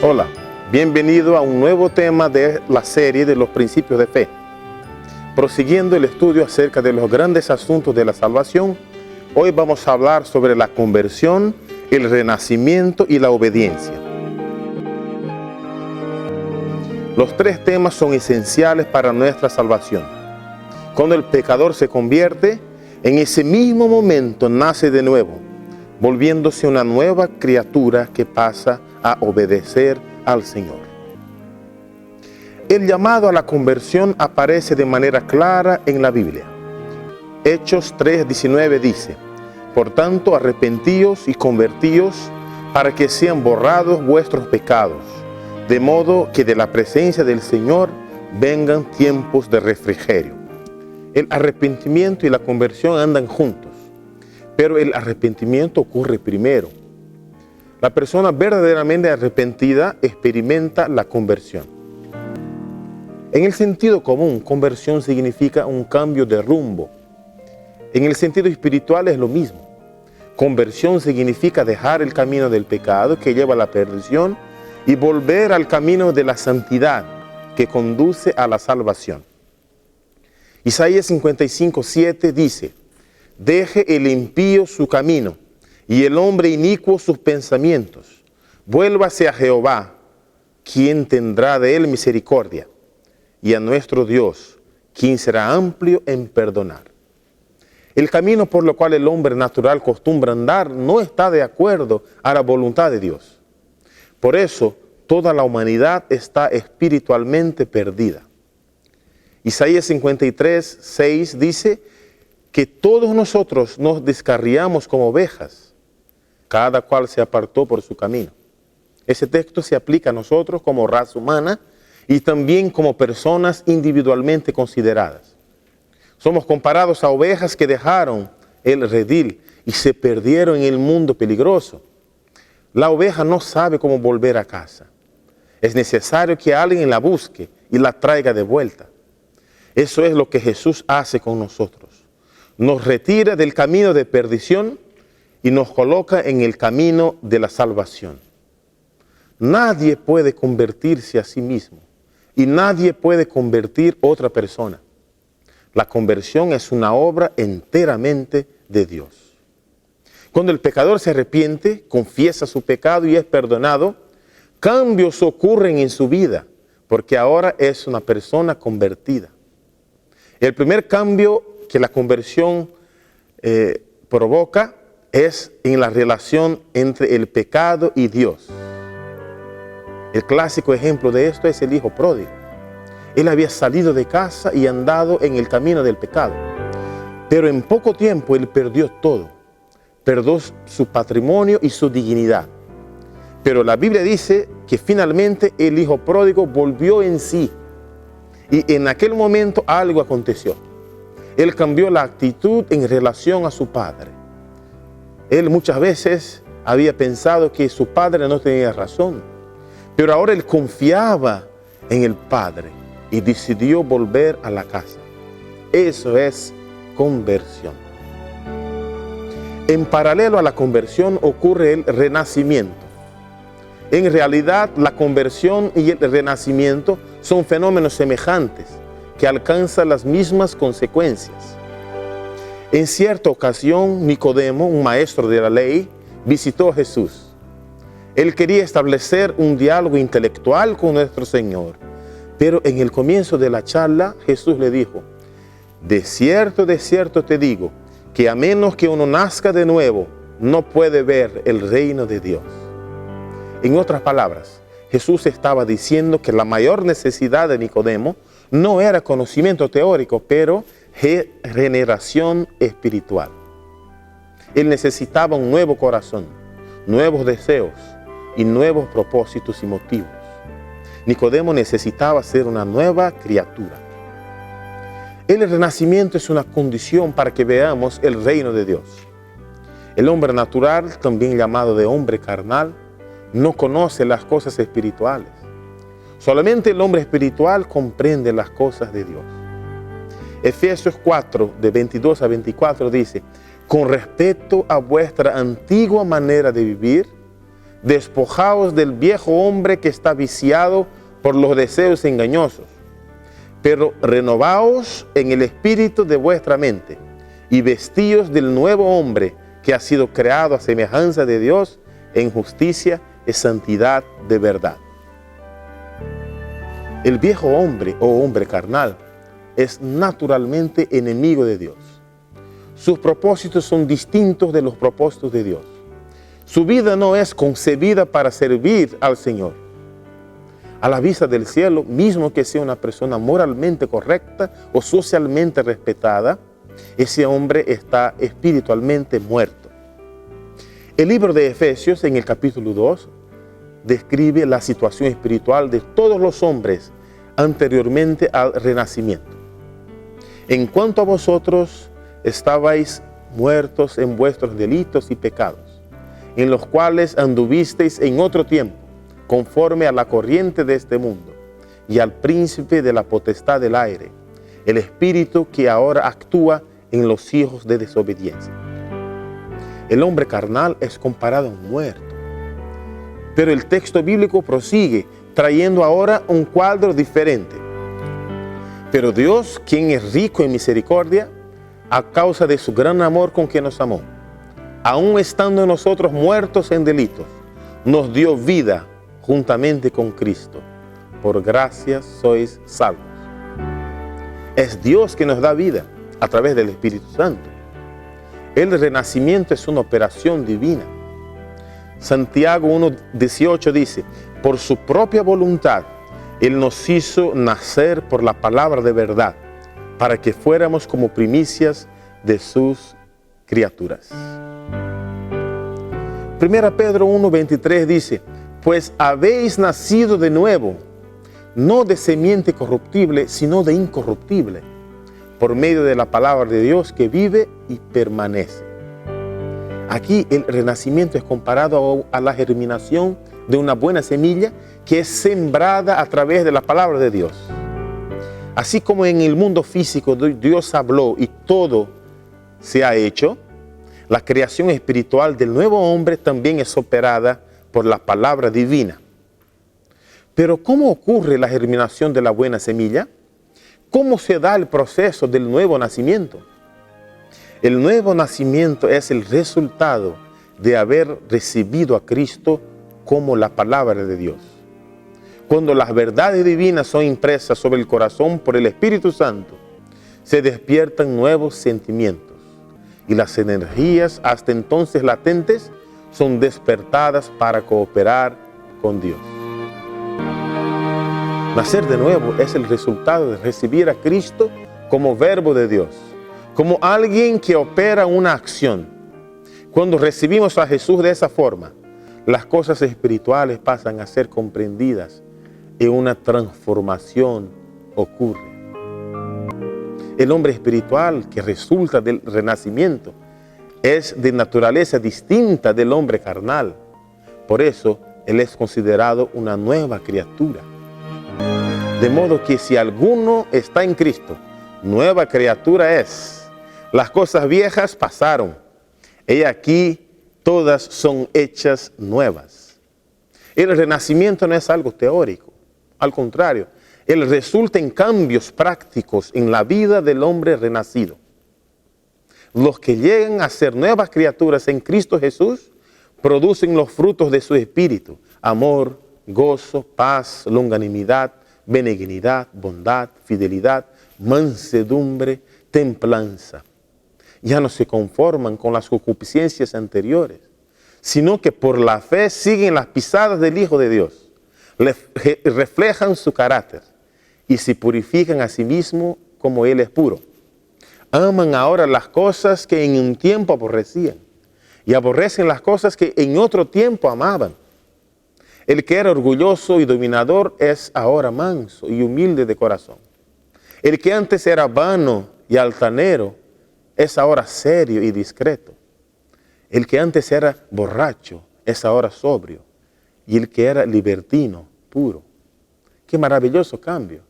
Hola, bienvenido a un nuevo tema de la serie de los principios de fe. Prosiguiendo el estudio acerca de los grandes asuntos de la salvación, hoy vamos a hablar sobre la conversión, el renacimiento y la obediencia. Los tres temas son esenciales para nuestra salvación. Cuando el pecador se convierte, en ese mismo momento nace de nuevo, volviéndose una nueva criatura que pasa a obedecer al Señor. El llamado a la conversión aparece de manera clara en la Biblia. Hechos 3:19 dice: por tanto, arrepentíos y convertíos para que sean borrados vuestros pecados, de modo que de la presencia del Señor vengan tiempos de refrigerio. El arrepentimiento y la conversión andan juntos, pero el arrepentimiento ocurre primero. La persona verdaderamente arrepentida experimenta la conversión. En el sentido común, conversión significa un cambio de rumbo. En el sentido espiritual es lo mismo. Conversión significa dejar el camino del pecado que lleva a la perdición y volver al camino de la santidad que conduce a la salvación. Isaías 55:7 dice: deje el impío su camino y el hombre inicuo sus pensamientos. Vuélvase a Jehová, quien tendrá de él misericordia, y a nuestro Dios, quien será amplio en perdonar. El camino por lo cual el hombre natural acostumbra andar no está de acuerdo a la voluntad de Dios. Por eso, toda la humanidad está espiritualmente perdida. Isaías 53:6 dice que todos nosotros nos descarriamos como ovejas, cada cual se apartó por su camino. Ese texto se aplica a nosotros como raza humana y también como personas individualmente consideradas. Somos comparados a ovejas que dejaron el redil y se perdieron en el mundo peligroso. La oveja no sabe cómo volver a casa. Es necesario que alguien la busque y la traiga de vuelta. Eso es lo que Jesús hace con nosotros. Nos retira del camino de perdición y nos coloca en el camino de la salvación. Nadie puede convertirse a sí mismo y nadie puede convertir a otra persona. La conversión es una obra enteramente de Dios. Cuando el pecador se arrepiente, confiesa su pecado y es perdonado, cambios ocurren en su vida, porque ahora es una persona convertida. El primer cambio que la conversión provoca es en la relación entre el pecado y Dios. El clásico ejemplo de esto es el hijo pródigo. Él había salido de casa y andado en el camino del pecado. Pero en poco tiempo él perdió todo. Perdió su patrimonio y su dignidad. Pero la Biblia dice que finalmente el hijo pródigo volvió en sí. Y en aquel momento algo aconteció. Él cambió la actitud en relación a su padre. Él muchas veces había pensado que su padre no tenía razón, pero ahora él confiaba en el Padre y decidió volver a la casa. Eso es conversión. En paralelo a la conversión ocurre el renacimiento. En realidad, la conversión y el renacimiento son fenómenos semejantes que alcanzan las mismas consecuencias. En cierta ocasión, Nicodemo, un maestro de la ley, visitó a Jesús. Él quería establecer un diálogo intelectual con nuestro Señor, pero en el comienzo de la charla, Jesús le dijo: de cierto te digo, que a menos que uno nazca de nuevo, no puede ver el reino de Dios. En otras palabras, Jesús estaba diciendo que la mayor necesidad de Nicodemo no era conocimiento teórico, pero regeneración espiritual. Él necesitaba un nuevo corazón, nuevos deseos y nuevos propósitos y motivos. Nicodemo necesitaba ser una nueva criatura. El renacimiento es una condición para que veamos el reino de Dios. El hombre natural, también llamado de hombre carnal, no conoce las cosas espirituales. Solamente el hombre espiritual comprende las cosas de Dios. Efesios 4, de 22 a 24 dice: con respecto a vuestra antigua manera de vivir, despojaos del viejo hombre que está viciado por los deseos engañosos, pero renovaos en el espíritu de vuestra mente y vestíos del nuevo hombre que ha sido creado a semejanza de Dios en justicia y santidad de verdad. El viejo hombre o hombre carnal es naturalmente enemigo de Dios. Sus propósitos son distintos de los propósitos de Dios. Su vida no es concebida para servir al Señor. A la vista del cielo, mismo que sea una persona moralmente correcta o socialmente respetada, ese hombre está espiritualmente muerto. El libro de Efesios, en el capítulo 2, describe la situación espiritual de todos los hombres anteriormente al renacimiento. En cuanto a vosotros, estabais muertos en vuestros delitos y pecados, en los cuales anduvisteis en otro tiempo, conforme a la corriente de este mundo, y al príncipe de la potestad del aire, el espíritu que ahora actúa en los hijos de desobediencia. El hombre carnal es comparado a un muerto. Pero el texto bíblico prosigue, trayendo ahora un cuadro diferente. Pero Dios, quien es rico en misericordia, a causa de su gran amor con que nos amó, aun estando nosotros muertos en delitos, nos dio vida juntamente con Cristo. Por gracia sois salvos. Es Dios que nos da vida a través del Espíritu Santo. El renacimiento es una operación divina. Santiago 1:18 dice, por su propia voluntad, Él nos hizo nacer por la palabra de verdad, para que fuéramos como primicias de sus criaturas. 1 Pedro 1:23 dice, pues habéis nacido de nuevo, no de simiente corruptible, sino de incorruptible, por medio de la palabra de Dios que vive y permanece. Aquí el renacimiento es comparado a la germinación de una buena semilla que es sembrada a través de la palabra de Dios. Así como en el mundo físico Dios habló y todo se ha hecho, la creación espiritual del nuevo hombre también es operada por la palabra divina. Pero ¿cómo ocurre la germinación de la buena semilla? ¿Cómo se da el proceso del nuevo nacimiento? El nuevo nacimiento es el resultado de haber recibido a Cristo como la palabra de Dios. Cuando las verdades divinas son impresas sobre el corazón por el Espíritu Santo, se despiertan nuevos sentimientos y las energías hasta entonces latentes son despertadas para cooperar con Dios. Nacer de nuevo es el resultado de recibir a Cristo como verbo de Dios, como alguien que opera una acción. Cuando recibimos a Jesús de esa forma, las cosas espirituales pasan a ser comprendidas y una transformación ocurre. El hombre espiritual que resulta del renacimiento es de naturaleza distinta del hombre carnal. Por eso, él es considerado una nueva criatura. De modo que si alguno está en Cristo, nueva criatura es. Las cosas viejas pasaron. He aquí, todas son hechas nuevas. El renacimiento no es algo teórico. Al contrario, él resulta en cambios prácticos en la vida del hombre renacido. Los que llegan a ser nuevas criaturas en Cristo Jesús producen los frutos de su espíritu: amor, gozo, paz, longanimidad, benignidad, bondad, fidelidad, mansedumbre, templanza. Ya no se conforman con las concupiscencias anteriores, sino que por la fe siguen las pisadas del Hijo de Dios, reflejan su carácter y se purifican a sí mismos como Él es puro. Aman ahora las cosas que en un tiempo aborrecían y aborrecen las cosas que en otro tiempo amaban. El que era orgulloso y dominador es ahora manso y humilde de corazón. El que antes era vano y altanero es ahora serio y discreto. El que antes era borracho es ahora sobrio. Y el que era libertino, puro. ¡Qué maravilloso cambio!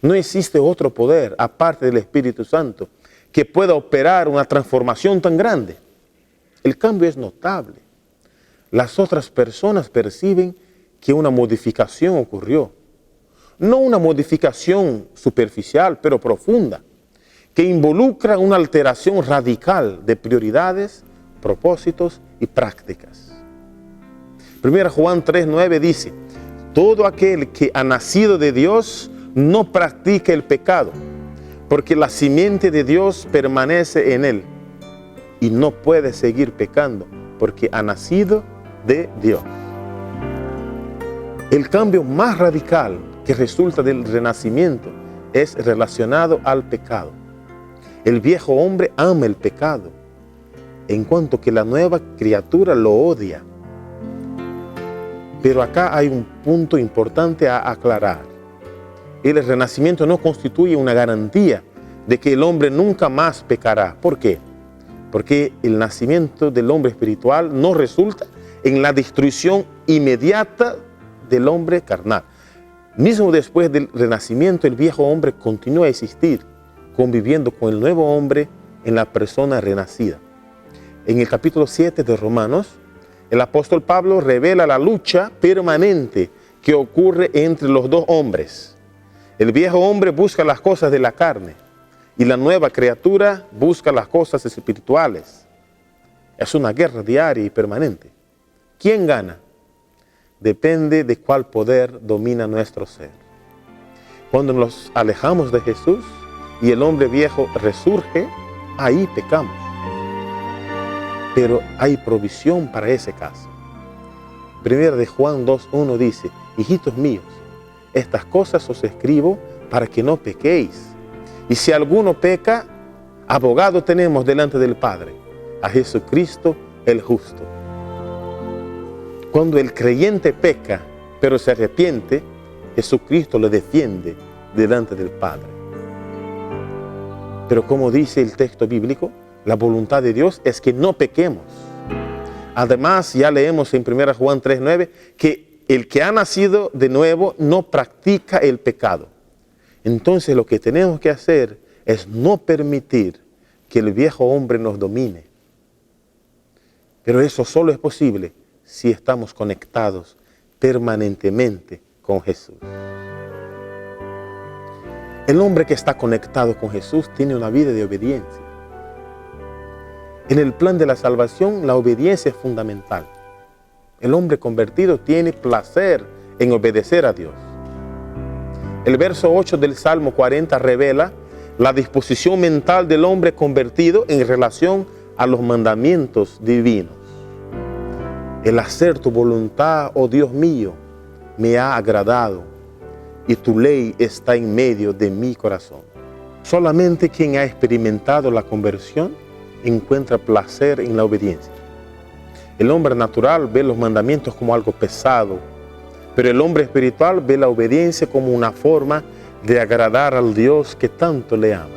No existe otro poder, aparte del Espíritu Santo, que pueda operar una transformación tan grande. El cambio es notable. las otras personas perciben que una modificación ocurrió. No una modificación superficial, pero profunda, que involucra una alteración radical de prioridades, propósitos y prácticas. 1 Juan 3:9 dice: todo aquel que ha nacido de Dios no practica el pecado, porque la simiente de Dios permanece en él y no puede seguir pecando porque ha nacido de Dios. El cambio más radical que resulta del renacimiento es relacionado al pecado. El viejo hombre ama el pecado, en cuanto que la nueva criatura lo odia. Pero acá hay un punto importante a aclarar. El renacimiento no constituye una garantía de que el hombre nunca más pecará. ¿Por qué? Porque el nacimiento del hombre espiritual no resulta en la destrucción inmediata del hombre carnal. Mismo después del renacimiento, el viejo hombre continúa a existir, conviviendo con el nuevo hombre en la persona renacida. En el capítulo 7 de Romanos, el apóstol Pablo revela la lucha permanente que ocurre entre los dos hombres. El viejo hombre busca las cosas de la carne y la nueva criatura busca las cosas espirituales. Es una guerra diaria y permanente. ¿Quién gana? Depende de cuál poder domina nuestro ser. Cuando nos alejamos de Jesús y el hombre viejo resurge, ahí pecamos. Pero hay provisión para ese caso. 1 Juan 2:1 dice: hijitos míos, estas cosas os escribo para que no pequéis. Y si alguno peca, abogado tenemos delante del Padre, a Jesucristo el justo. Cuando el creyente peca, pero se arrepiente, Jesucristo lo defiende delante del Padre. Pero como dice el texto bíblico, la voluntad de Dios es que no pequemos. Además, ya leemos en 1 Juan 3:9 que el que ha nacido de nuevo no practica el pecado. Entonces lo que tenemos que hacer es no permitir que el viejo hombre nos domine. Pero eso solo es posible si estamos conectados permanentemente con Jesús. El hombre que está conectado con Jesús tiene una vida de obediencia. En el plan de la salvación, la obediencia es fundamental. El hombre convertido tiene placer en obedecer a Dios. El verso 8 del Salmo 40 revela la disposición mental del hombre convertido en relación a los mandamientos divinos. El hacer tu voluntad, oh Dios mío, me ha agradado, y tu ley está en medio de mi corazón. Solamente quien ha experimentado la conversión encuentra placer en la obediencia. El hombre natural ve los mandamientos como algo pesado, pero el hombre espiritual ve la obediencia como una forma de agradar al Dios que tanto le ama.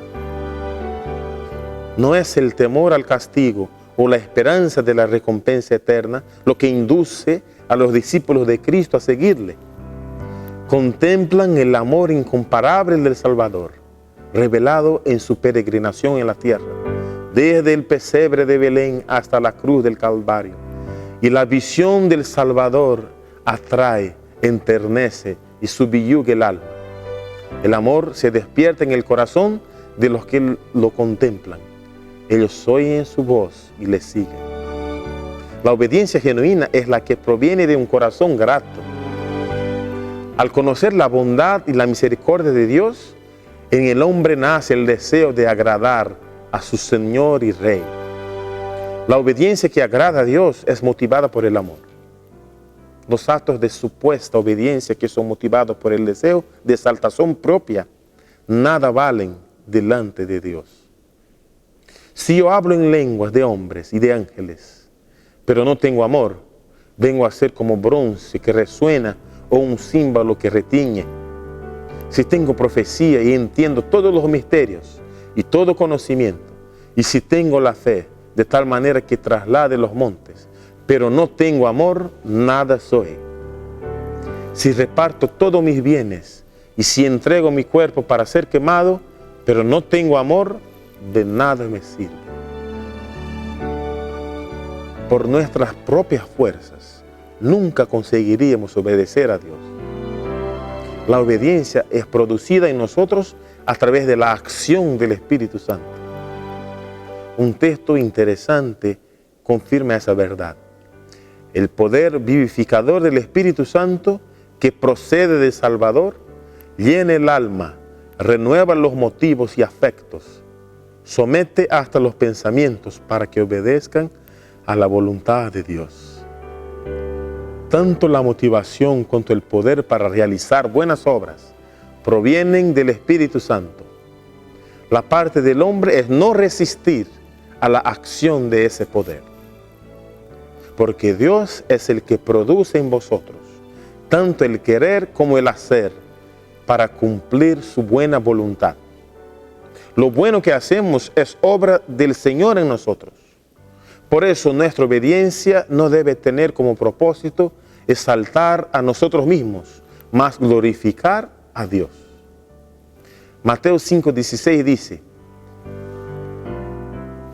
No es el temor al castigo o la esperanza de la recompensa eterna lo que induce a los discípulos de Cristo a seguirle. Contemplan el amor incomparable del Salvador, revelado en su peregrinación en la tierra, desde el pesebre de Belén hasta la cruz del Calvario. Y la visión del Salvador atrae, enternece y subyuga el alma. El amor se despierta en el corazón de los que lo contemplan. Ellos oyen su voz y le siguen. La obediencia genuina es la que proviene de un corazón grato. Al conocer la bondad y la misericordia de Dios, en el hombre nace el deseo de agradar a su Señor y Rey. La obediencia que agrada a Dios es motivada por el amor. Los actos de supuesta obediencia que son motivados por el deseo de exaltación propia, nada valen delante de Dios. Si yo hablo en lenguas de hombres y de ángeles, pero no tengo amor, vengo a ser como bronce que resuena o un címbalo que retiñe. Si tengo profecía y entiendo todos los misterios y todo conocimiento, y si tengo la fe de tal manera que traslade los montes, pero no tengo amor, nada soy. Si reparto todos mis bienes y si entrego mi cuerpo para ser quemado, pero no tengo amor, de nada me sirve. por nuestras propias fuerzas, nunca conseguiríamos obedecer a Dios. La obediencia es producida en nosotros a través de la acción del Espíritu Santo. Un texto interesante confirma esa verdad. El poder vivificador del Espíritu Santo que procede del Salvador llena el alma, renueva los motivos y afectos, somete hasta los pensamientos para que obedezcan a la voluntad de Dios. Tanto la motivación cuanto el poder para realizar buenas obras provienen del Espíritu Santo. La parte del hombre es no resistir a la acción de ese poder, porque Dios es el que produce en vosotros tanto el querer como el hacer para cumplir su buena voluntad. Lo bueno que hacemos es obra del Señor en nosotros. Por eso nuestra obediencia no debe tener como propósito exaltar a nosotros mismos, mas glorificar a Dios. Mateo 5:16 dice: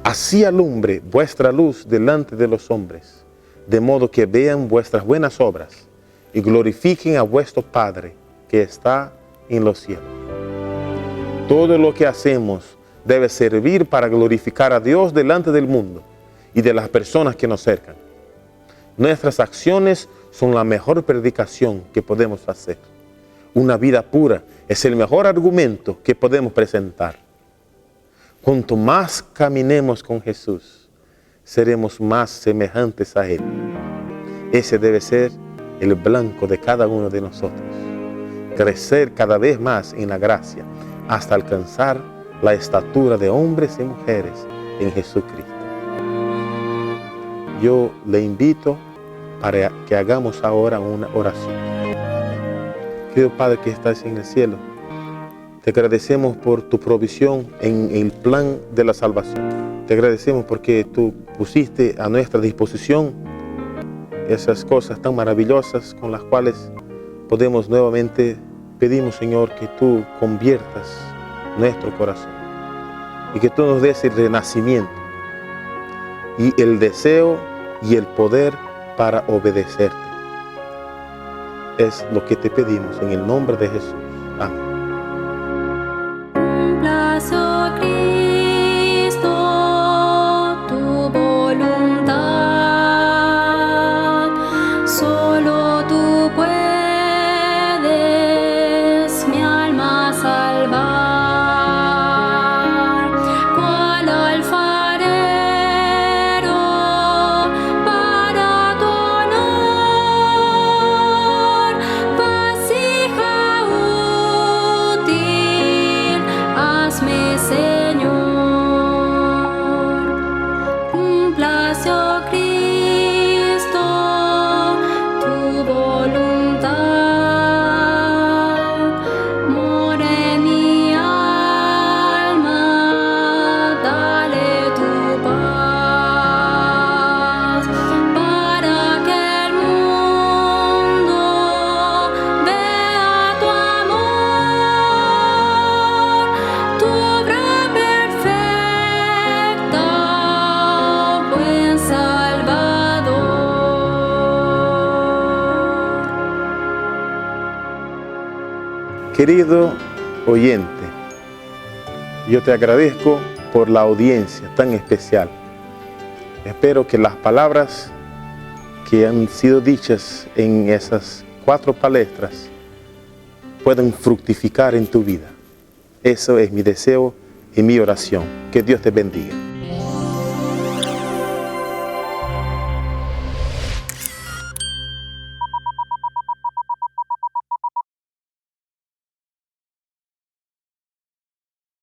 así alumbre vuestra luz delante de los hombres, de modo que vean vuestras buenas obras y glorifiquen a vuestro Padre que está en los cielos. Todo lo que hacemos debe servir para glorificar a Dios delante del mundo y de las personas que nos cercan. Nuestras acciones son la mejor predicación que podemos hacer. Una vida pura es el mejor argumento que podemos presentar. Cuanto más caminemos con Jesús, seremos más semejantes a Él. Ese debe ser el blanco de cada uno de nosotros. Crecer cada vez más en la gracia hasta alcanzar la estatura de hombres y mujeres en Jesucristo. Yo le invito para que hagamos ahora una oración. Querido Padre que estás en el cielo, te agradecemos por tu provisión en el plan de la salvación. Te agradecemos porque tú pusiste a nuestra disposición esas cosas tan maravillosas con las cuales podemos nuevamente, pedimos Señor que tú conviertas nuestro corazón y que tú nos des el renacimiento y el deseo y el poder para obedecerte. Es lo que te pedimos en el nombre de Jesús. Amén. Querido oyente, yo te agradezco por la audiencia tan especial. Espero que las palabras que han sido dichas en esas 4 palestras puedan fructificar en tu vida. Eso es mi deseo y mi oración. Que Dios te bendiga.